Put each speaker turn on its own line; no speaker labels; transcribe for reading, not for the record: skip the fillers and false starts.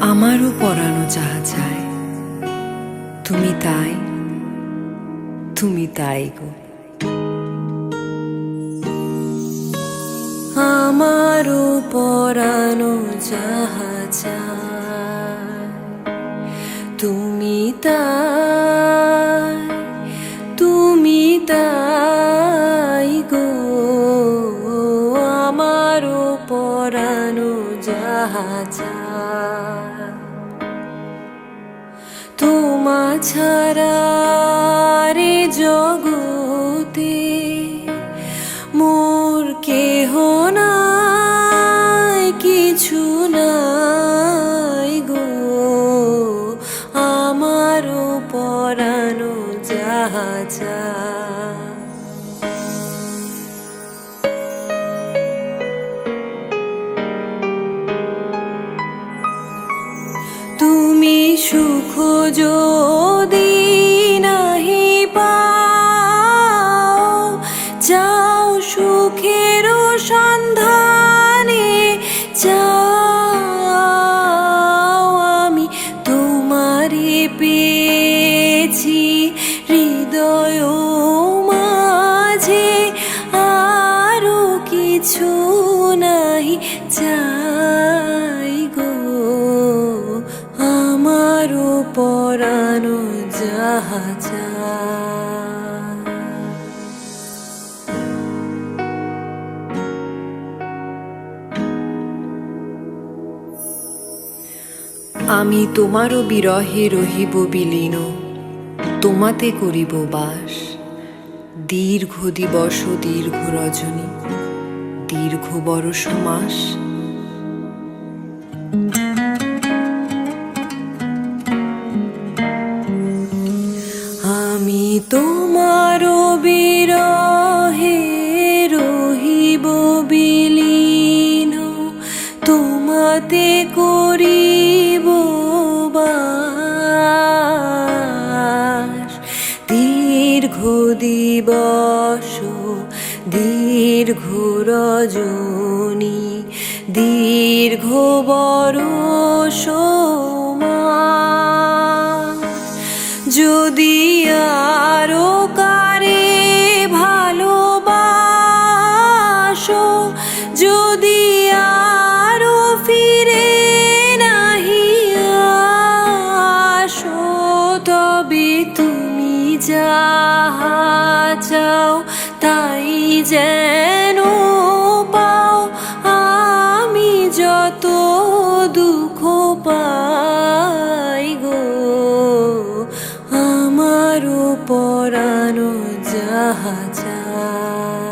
আমারও পরানো যাহা চায় তুমি তাই, তুমি তাই গো। আমারও পরানো যাহা চায় তুমি তাই, তুমি তাই গো। আমারও পরানো যাহা চায় তোমা ছাড়া রে জগতে মোর কেহ নাই, কিছু নাই গো। আমারও পরানো যাহা চায় তুমি সুখ যদি নাহি পাও, যাও সুখের সন্ধানে যাও। আমি তোমারে পেয়েছি হৃদয় মাঝে, আরো কিছু নাহি চাই গো। আমারও পরানো যাহা চায় আমি তোমারও বিরহে রহিব বিলীন, তোমাতে করিব বাস। দীর্ঘ দিবস দীর্ঘ রজনী, দীর্ঘ বরষ মাস। আমি তোমারও বিরহে রহিব বিলীন, তোমাতে করিব বাস। দীর্ঘ দিবস দীর্ঘ রজনী, দীর্ঘ বরষ মাস। যদি আরো কারে ভালোবাসো, যদি আরো ফিরে নাহি আসো, তবে তুমি যাহা চাও তাই যেন পাও। আমি যত দুঃখ পাই গো, আমারও পরানো যাহা চায়।